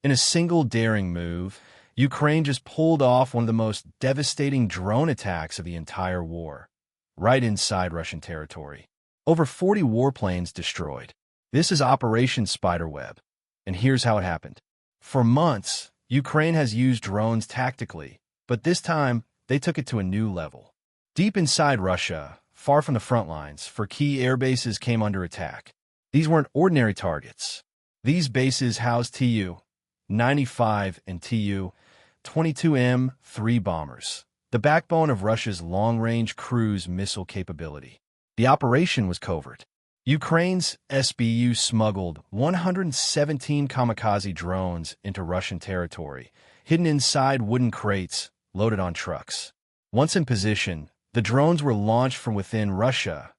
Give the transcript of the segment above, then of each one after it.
In a single daring move, Ukraine just pulled off one of the most devastating drone attacks of the entire war, right inside Russian territory. Over 40 warplanes destroyed. This is Operation Spiderweb, and here's how it happened. For months, Ukraine has used drones tactically, but this time, they took it to a new level. Deep inside Russia, far from the front lines, for key airbases came under attack. These weren't ordinary targets. These bases housed Tu-95 and Tu-22M3 bombers, the backbone of Russia's long-range cruise missile capability. The operation was covert. Ukraine's SBU smuggled 117 kamikaze drones into Russian territory, hidden inside wooden crates loaded on trucks. Once in position, the drones were launched from within Russia,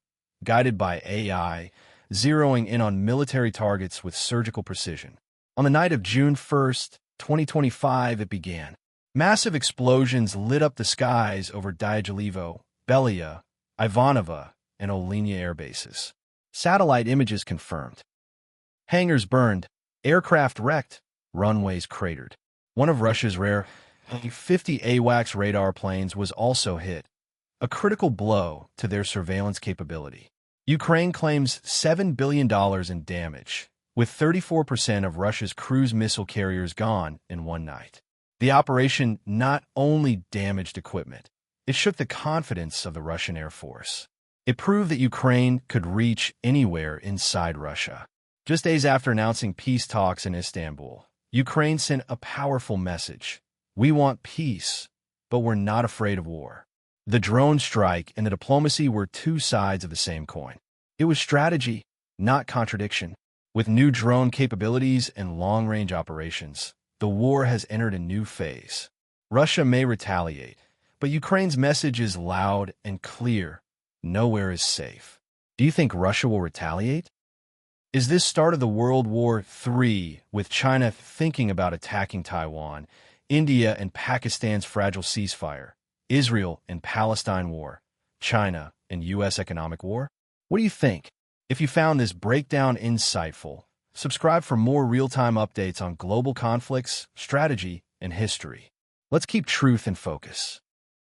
guided by AI, zeroing in on military targets with surgical precision. On the night of June 1st, 2025, it began. Massive explosions lit up the skies over Dyagilevo, Belaya, Ivanovo, and Olenya airbases. Satellite images confirmed. Hangars burned, aircraft wrecked, runways cratered. One of Russia's rare A-50 AWACS radar planes was also hit, a critical blow to their surveillance capability. Ukraine claims $7 billion in damage, with 34% of Russia's cruise missile carriers gone in one night. The operation not only damaged equipment, it shook the confidence of the Russian Air Force. It proved that Ukraine could reach anywhere inside Russia. Just days after announcing peace talks in Istanbul, Ukraine sent a powerful message. We want peace, but we're not afraid of war. The drone strike and the diplomacy were two sides of the same coin. It was strategy, not contradiction. With new drone capabilities and long-range operations, the war has entered a new phase. Russia may retaliate, but Ukraine's message is loud and clear. Nowhere is safe. Do you think Russia will retaliate? Is this start of the World War III, with China thinking about attacking Taiwan, India and Pakistan's fragile ceasefire, Israel and Palestine war, China and U.S. economic war? What do you think? If you found this breakdown insightful, subscribe for more real-time updates on global conflicts, strategy, and history. Let's keep truth in focus.